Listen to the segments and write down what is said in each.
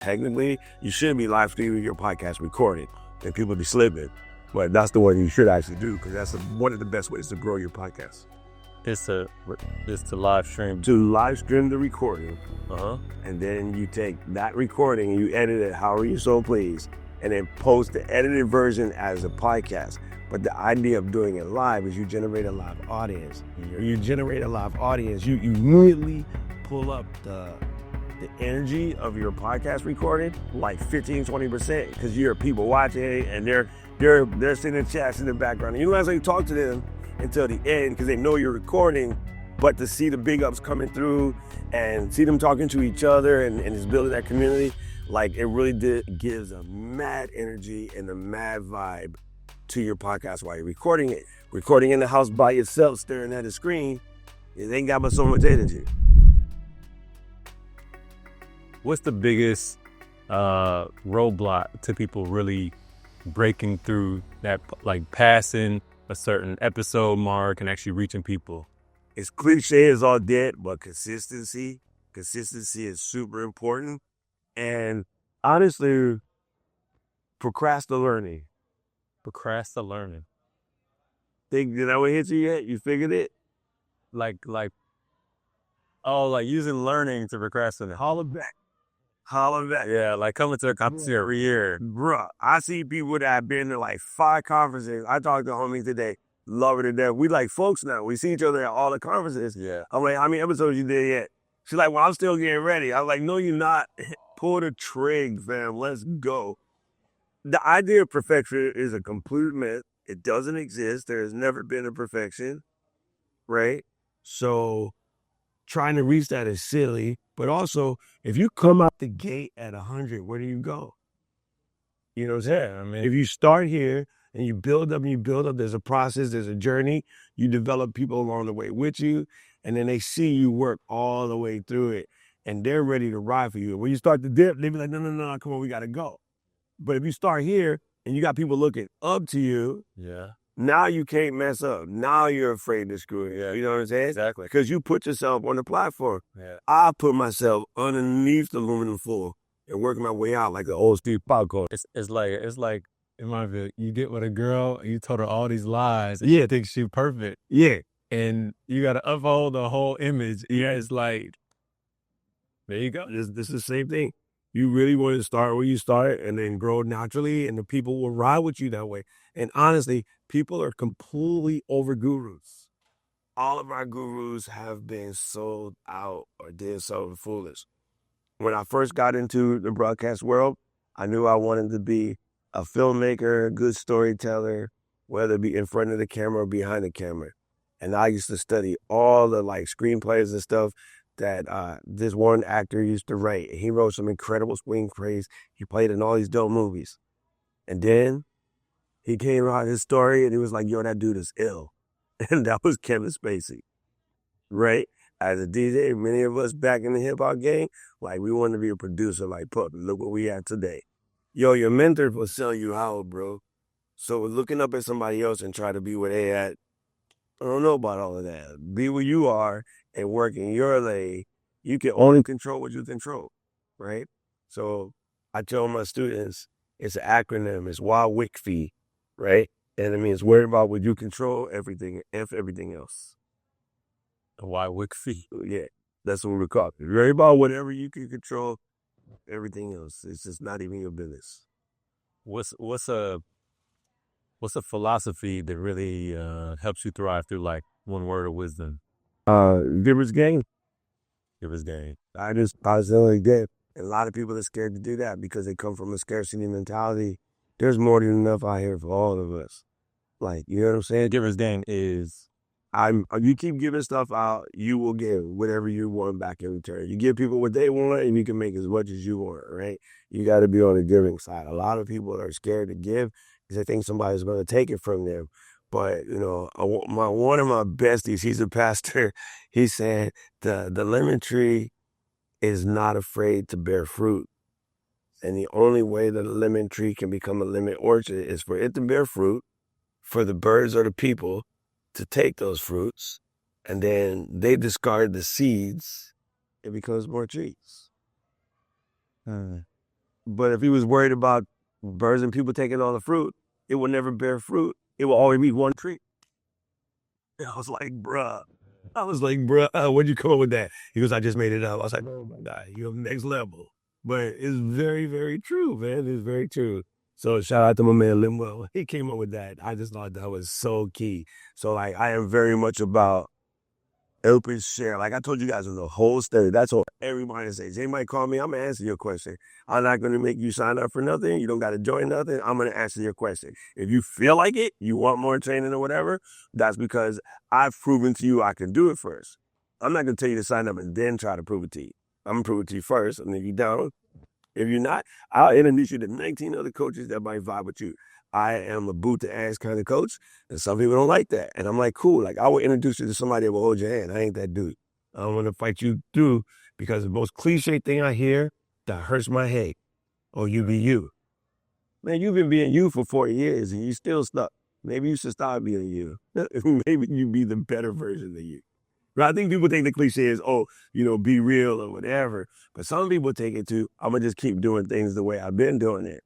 Technically, you shouldn't be live streaming your podcast recorded, and people be slipping. But that's the one you should actually do, because that's one of the best ways to grow your podcast. It's to live stream. To live stream the recording, Uh-huh. and then you take that recording and you edit it however you so please, and then post the edited version as a podcast. But the idea of doing it live is you generate a live audience. You generate a live audience, you immediately pull up the energy of your podcast recording like 15-20%, because you hear people watching it and they're sending chats in the background. And you don't actually talk to them until the end because they know you're recording, but to see the big ups coming through and see them talking to each other and it's building that community, like it really gives a mad energy and a mad vibe to your podcast while you're recording it. Recording in the house by yourself, staring at the screen, it ain't got so much energy. What's the biggest roadblock to people really breaking through that, like passing a certain episode mark and actually reaching people? It's cliche as all dead, but consistency is super important. And honestly, procrastinating. Think that what hit you yet? You figured it? Like using learning to procrastinate. Holler back. Yeah, like coming to a conference every year. Bruh, I see people that have been to like 5 conferences. I talked to homies today, love her to death. We like folks now. We see each other at all the conferences. Yeah. I'm like, how many episodes you did yet? She's like, well, I'm still getting ready. I was like, no, you're not. Pull the trig, fam. Let's go. The idea of perfection is a complete myth. It doesn't exist. There has never been a perfection, right? So trying to reach that is silly. But also, if you come out the gate at 100, where do you go? You know what I'm saying? I mean, if you start here and you build up, there's a process, there's a journey. You develop people along the way with you, and then they see you work all the way through it, and they're ready to ride for you. And when you start to dip, they be like, no, come on, we got to go. But if you start here and you got people looking up to you, yeah, now you can't mess up. Now you're afraid to screw it. Yeah. You know what I'm saying? Exactly. Because you put yourself on the platform. Yeah. I put myself underneath the aluminum foil and work my way out like the old Steve Paulo. It's like in my view, you get with a girl, you told her all these lies, and Yeah. you think she's perfect. Yeah. And you got to uphold the whole image. Yeah. It's like, there you go. This is the same thing. You really want to start where you start and then grow naturally, and the people will ride with you that way. And honestly, people are completely over gurus. All of our gurus have been sold out or did something foolish. When I first got into the broadcast world, I knew I wanted to be a filmmaker, a good storyteller, whether it be in front of the camera or behind the camera. And I used to study all the like screenplays and stuff that this one actor used to write. He wrote some incredible screenplays. He played in all these dope movies. And then he came out his story and he was like, yo, that dude is ill. And that was Kevin Spacey, right? As a DJ, many of us back in the hip hop game, like we wanted to be a producer like Puppy. Look what we have today. Yo, your mentor will sell you out, bro. So looking up at somebody else and try to be where they at, I don't know about all of that. Be where you are and work in your lane. You can only control what you control, right? So I tell my students, it's an acronym. It's WWICFE, right? And it means worry about what you control, everything else. WWICFE. Yeah, that's what we're called. Worry about whatever you can control, everything else. It's just not even your business. What's a philosophy that really helps you thrive through, like, one word of wisdom? Giver's gain. Giver's gain. I constantly did. And a lot of people are scared to do that because they come from a scarcity mentality. There's more than enough out here for all of us. Like, you know what I'm saying? Giver's gain is, you keep giving stuff out, you will get whatever you want back in return. You give people what they want and you can make as much as you want, right? You got to be on the giving side. A lot of people are scared to give because they think somebody's going to take it from them. But, you know, one of my besties, he's a pastor, he said the lemon tree is not afraid to bear fruit. And the only way that a lemon tree can become a lemon orchard is for it to bear fruit, for the birds or the people to take those fruits, and then they discard the seeds, it becomes more trees. But if he was worried about birds and people taking all the fruit, it would never bear fruit. It will always be one tree. And I was like, bruh. Where'd you come up with that? He goes, I just made it up. I was like, oh my God, you're next level. But it's very, very true, man. It's very true. So shout out to my man Limwell. He came up with that. I just thought that was so key. So like I am very much about open share. Like I told you guys in the whole study, that's all everybody says. Anybody call me, I'm gonna answer your question. I'm not gonna make you sign up for nothing. You don't gotta join nothing. I'm gonna answer your question. If you feel like it, you want more training or whatever, that's because I've proven to you I can do it first. I'm not gonna tell you to sign up and then try to prove it to you. I'm gonna prove it to you first, and if you don't, if you're not, I'll introduce you to 19 other coaches that might vibe with you. I am a boot to ass kind of coach, and some people don't like that. And I'm like, cool. Like I will introduce you to somebody that will hold your hand. I ain't that dude. I don't want to fight you through because the most cliche thing I hear that hurts my head. Oh, you be you. Man, you've been being you for 4 years and you still stuck. Maybe you should stop being you. Maybe you be the better version of you. Right? I think people think the cliche is, oh, be real or whatever. But some people take it to, I'm going to just keep doing things the way I've been doing it.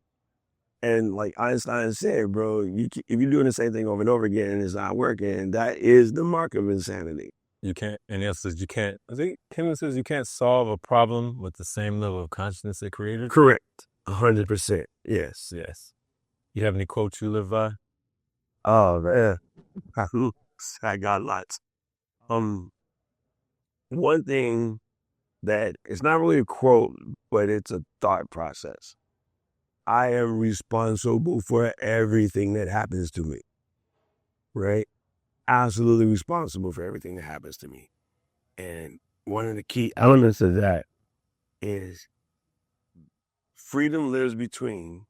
And like Einstein said, bro, if you're doing the same thing over and over again and it's not working, that is the mark of insanity. You can't, and he says you can't, I think Kim says you can't solve a problem with the same level of consciousness it created. Correct. 100%. Yes. Yes. You have any quotes you live by? Oh, man. I got lots. One thing that it's not really a quote, but it's a thought process. I am responsible for everything that happens to me, right? Absolutely responsible for everything that happens to me. And one of the key elements of that is freedom lives between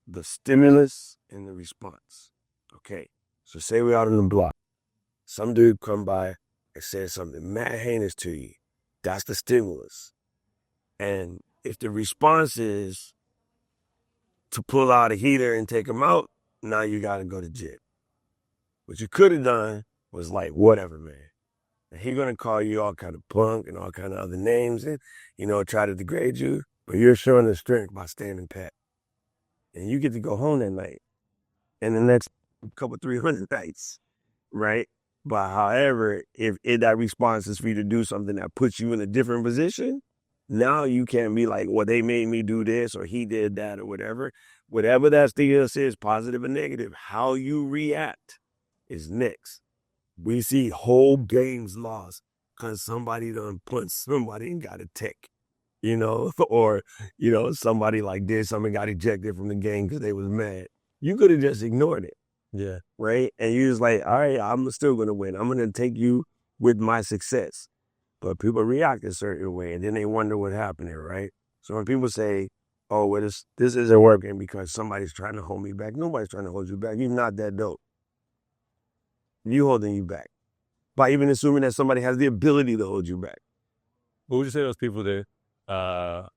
the stimulus and the response. Okay, so say we're out on the block. Some dude come by and says something mad heinous to you. That's the stimulus. And if the response is to pull out a heater and take him out, now you got to go to jail. What you could have done was like, whatever, man. And he's going to call you all kind of punk and all kind of other names and, try to degrade you. But you're showing the strength by standing pat. And you get to go home that night. And the next couple, 300 nights, right? But however, if that response is for you to do something that puts you in a different position, now you can't be like, well, they made me do this or he did that or whatever. Whatever that stimulus is, positive or negative, how you react is next. We see whole games lost because somebody done punched somebody and got a tick, or, somebody like did something, got ejected from the game because they was mad. You could have just ignored it. Yeah. Right? And you was like, all right, I'm still going to win. I'm going to take you with my success. But people react a certain way, and then they wonder what happened there, right? So when people say, oh, well, this isn't working because somebody's trying to hold me back, nobody's trying to hold you back. You're not that dope. You holding you back by even assuming that somebody has the ability to hold you back. What would you say to those people that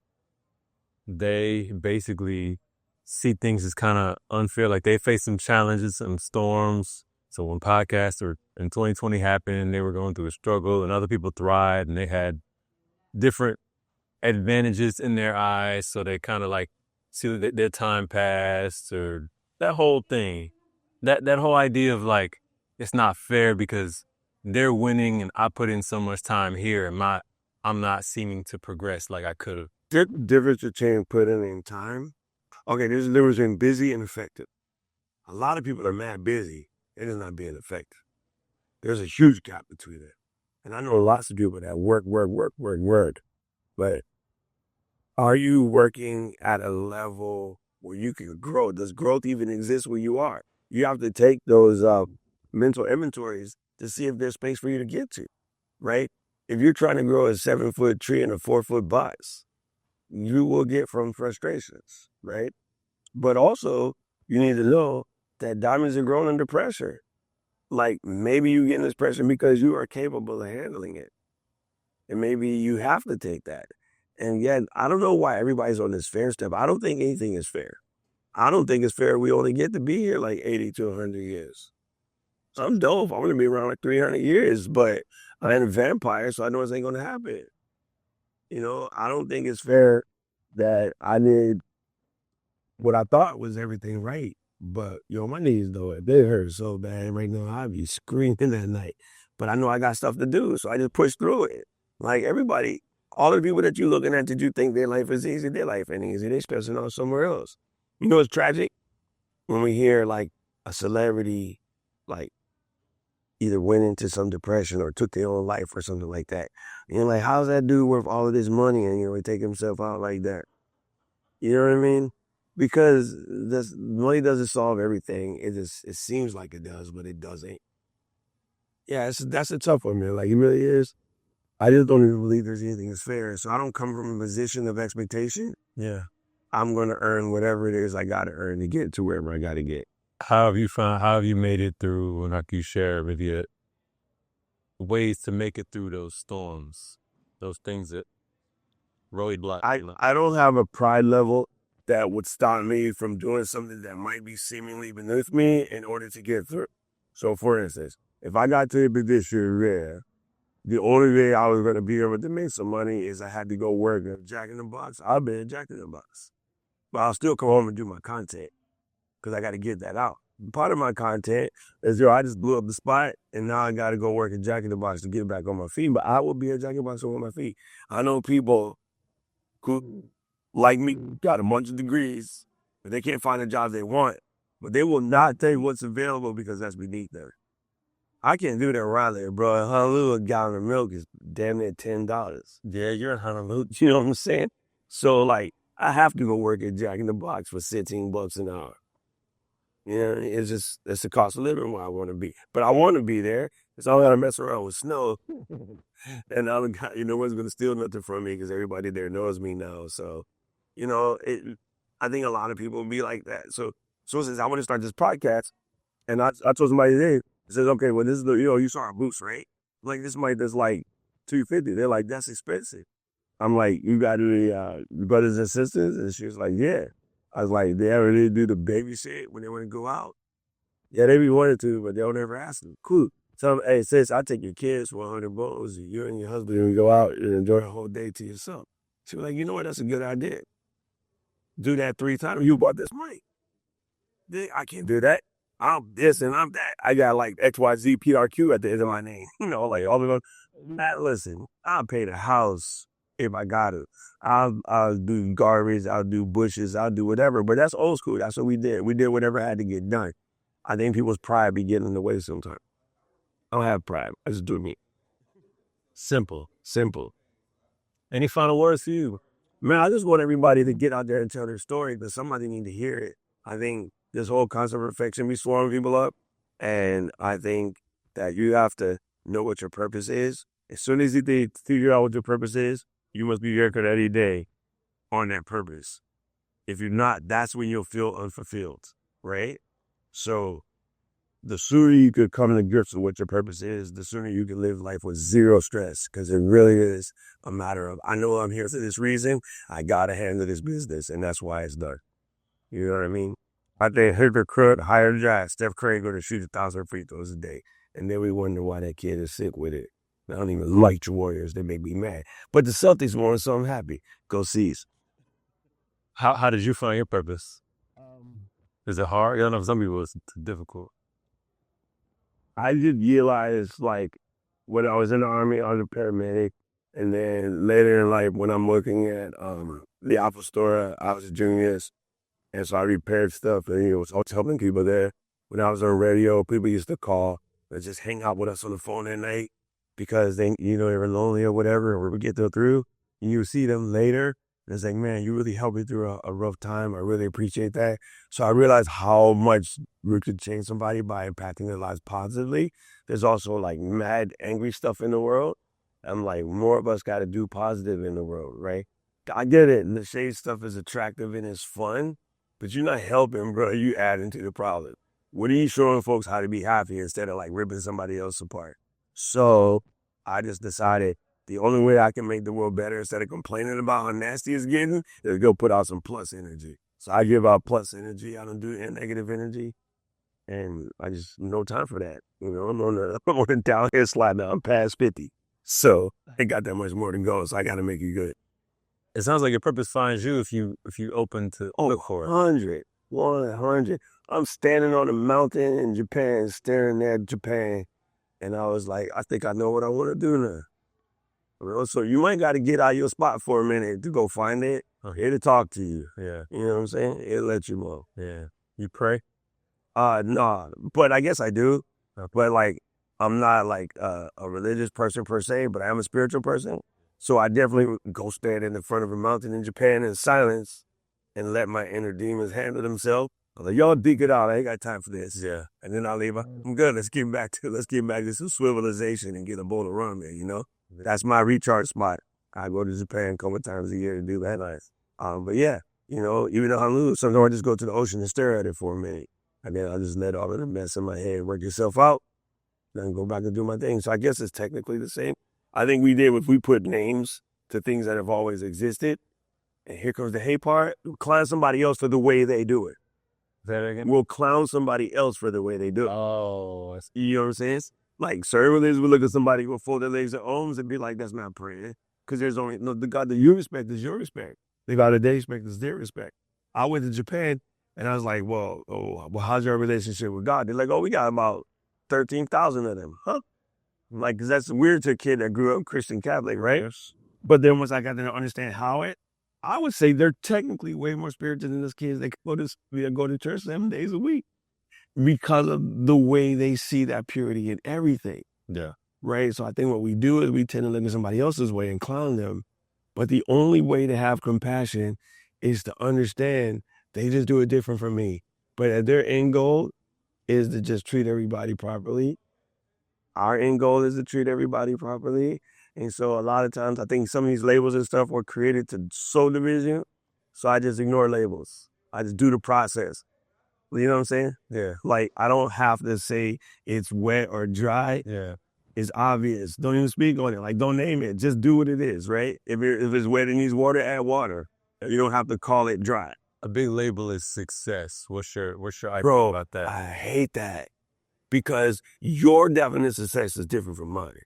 they basically see things as kind of unfair? Like they face some challenges, some storms. So when podcasts in 2020 happened, they were going through a struggle and other people thrived and they had different advantages in their eyes. So they kind of like see that their time passed or that whole thing, that whole idea of like, it's not fair because they're winning and I put in so much time here and I'm not seeming to progress like I could have. The difference between putting in time. Okay, there's a difference between busy and effective. A lot of people are mad busy. They're just not being effective. There's a huge gap between it. And I know lots of people that work. But are you working at a level where you can grow? Does growth even exist where you are? You have to take those mental inventories to see if there's space for you to get to, right? If you're trying to grow a 7-foot tree in a 4-foot box, you will get from frustrations, right? But also, you need to know that diamonds are grown under pressure. Like maybe you get this pressure because you are capable of handling it. And maybe you have to take that. And yet, I don't know why everybody's on this fair step. I don't think anything is fair. I don't think it's fair we only get to be here like 80 to 100 years. I'm dope. I want to be around like 300 years, but I ain't a vampire, so I know this ain't going to happen. I don't think it's fair that I did what I thought was everything right. But my knees though, they hurt so bad right now. I'd be screaming that night. But I know I got stuff to do, so I just push through it. Like everybody, all the people that you're looking at that you think their life is easy, their life ain't easy. They stressing out somewhere else. You know, it's tragic when we hear like a celebrity, like either went into some depression or took their own life or something like that. Like, how's that dude worth all of this money and he take himself out like that? You know what I mean? Because this money doesn't solve everything. It seems like it does, but it doesn't. Yeah, that's a tough one, man. Like it really is. I just don't even believe there's anything that's fair. So I don't come from a position of expectation. Yeah. I'm gonna earn whatever it is I gotta earn to get to wherever I gotta get. How have you made it through, and like you share with you, ways to make it through those storms, those things that roadblock, I don't have a pride level that would stop me from doing something that might be seemingly beneath me in order to get through. So for instance, if I got to a position where the only way I was gonna be able to make some money is I had to go work at Jack in the Box, I'll be at Jack in the Box. But I'll still come home and do my content because I got to get that out. Part of my content is, I just blew up the spot and now I got to go work at Jack in the Box to get back on my feet. But I will be at Jack in the Box on my feet. I know people who, like me, got a bunch of degrees, but they can't find a job they want. But they will not take what's available because that's beneath them. I can't do that around there, bro. In Honolulu, a gallon of milk is damn near $10. Yeah, you're in Honolulu. You know what I'm saying? So, like, I have to go work at Jack in the Box for $16 an hour. It's the cost of living where I want to be. But I want to be there because I don't got to mess around with snow. And I don't got, no one's going to steal nothing from me because everybody there knows me now. So, I think a lot of people will be like that. So since I want to start this podcast, and I told somebody today, I said, okay, well, this is you saw our boots, right? Like, this mic that's like $250. They're like, that's expensive. I'm like, you got any brothers and sisters? And she was like, yeah. I was like, they ever do the baby shit when they want to go out? Yeah, they be wanting to, but they don't ever ask them. Cool. Tell them, hey, sis, I take your kids for 100 bucks. You and your husband and go out and enjoy a whole day to yourself. She was like, you know what? That's a good idea. Do that 3 times. You bought this mic. I can't do that. I'm this and I'm that. I got like XYZ PRQ at the end of my name. Like all of them. Matt, listen, I'll pay the house if I got to. I'll do garbage, I'll do bushes, I'll do whatever. But that's old school. That's what we did. We did whatever had to get done. I think people's pride be getting in the way sometimes. I don't have pride. I just do me. Simple. Any final words for you? Man, I just want everybody to get out there and tell their story because somebody need to hear it. I think this whole concept of perfection be swarming people up. And I think that you have to know what your purpose is. As soon as you figure out what your purpose is, you must be working every day on that purpose. If you're not, that's when you'll feel unfulfilled, right? So the sooner you could come to grips with what your purpose is, the sooner you can live life with zero stress, because it really is a matter of, I know I'm here for this reason. I got to handle this business, and that's why it's done. You know what I mean? I think Hooker Crud hired Josh. Steph Curry going to shoot 1,000 free throws a day. And then we wonder why that kid is sick with it. I don't even like the Warriors. They make me mad. But the Celtics won, so I'm happy. Go C's. How did you find your purpose? Is it hard? I don't know if some people it's difficult. I just realized, like, when I was in the Army, I was a paramedic. And then later in life, when I'm working at the Apple store, I was a juniorist. And so I repaired stuff. And I was helping people there. When I was on radio, people used to call and just hang out with us on the phone at night because they were lonely or whatever, or we get through. And you see them later. And it's like, man, you really helped me through a rough time. I really appreciate that. So I realized how much we could change somebody by impacting their lives positively. There's also like mad, angry stuff in the world. I'm like, more of us got to do positive in the world, right? I get it. And the shade stuff is attractive and it's fun, but you're not helping, bro. You adding to the problem. What are you showing folks how to be happy instead of like ripping somebody else apart? So I just decided the only way I can make the world better instead of complaining about how nasty it's getting is go put out some plus energy. So I give out plus energy. I don't do negative energy. And I just, no time for that. I'm on the downhill slide now. I'm past 50. So I ain't got that much more to go. So I got to make it good. It sounds like your purpose finds you if you open to look for it. 100. I'm standing on a mountain in Japan, staring at Japan, and I was like, I think I know what I want to do now. You know, so you might got to get out of your spot for a minute to go find it. I'm here to talk to you. Yeah. You know what I'm saying? It'll let you know. Yeah. You pray? No, but I guess I do. But like, I'm not like a religious person per se, but I am a spiritual person. So I definitely go stand in the front of a mountain in Japan in silence and let my inner demons handle themselves. I'm like, y'all dig it out. I ain't got time for this. Yeah. And then I'll leave. I'm good. Let's get back to some civilization and get a bowl of ramen, you know? That's my recharge spot. I go to Japan a couple of times a year to do that. Nice. But yeah, you know, even though I'm loose, sometimes I just go to the ocean and stare at it for a minute. And then I'll just let all of the mess in my head work itself out. Then go back and do my thing. So I guess it's technically the same. I think we put names to things that have always existed. And here comes the hate part. We'll clown somebody else for the way they do it. Say that again? We'll clown somebody else for the way they do it. Oh, You know what I'm saying? Like certain religions will look at somebody who will fold their legs at arms and be like, that's not praying. Because there's only, no, the God that you respect is your respect. The God that they respect is their respect. I went to Japan and I was like, well, how's your relationship with God? They're like, we got about 13,000 of them. Huh? Like, because that's weird to a kid that grew up Christian Catholic, right? yes. But then once I got to understand I would say they're technically way more spiritual than those kids. They go to church 7 days a week because of the way they see that purity in everything. Yeah. Right? So I think what we do is we tend to look at somebody else's way and clown them. But the only way to have compassion is to understand they just do it different from me. But their end goal is to just treat everybody properly. Our end goal is to treat everybody properly. And so a lot of times I think some of these labels and stuff were created to sow division. So I just ignore labels. I just do the process. You know what I'm saying? Yeah. Like, I don't have to say it's wet or dry. Yeah. It's obvious. Don't even speak on it. Like, don't name it. Just do what it is, right? If it's wet and needs water, add water. You don't have to call it dry. A big label is success. What's your idea Bro, about that? I hate that because your definition of success is different from mine.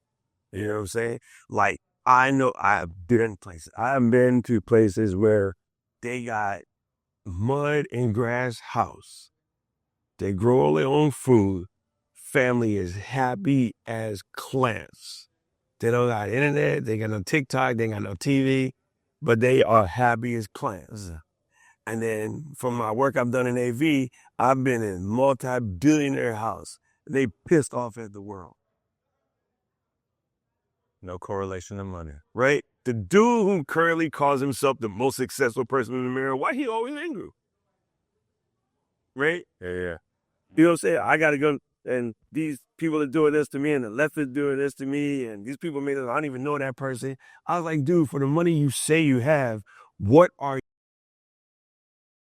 You know what I'm saying? Like, I know I've been to places where they got mud and grass house. They grow all their own food. Family is happy as clams. They don't got internet. They got no TikTok. They ain't got no TV, but they are happy as clams. And then from my work I've done in AV, I've been in multi-billionaire house. They pissed off at the world. No correlation to money. Right? The dude who currently calls himself the most successful person in America, why he always angry? Right? Yeah. You know what I'm saying? I got to go, and these people are doing this to me, and the left is doing this to me, and these people made this, I don't even know that person. I was like, dude, for the money you say you have, what are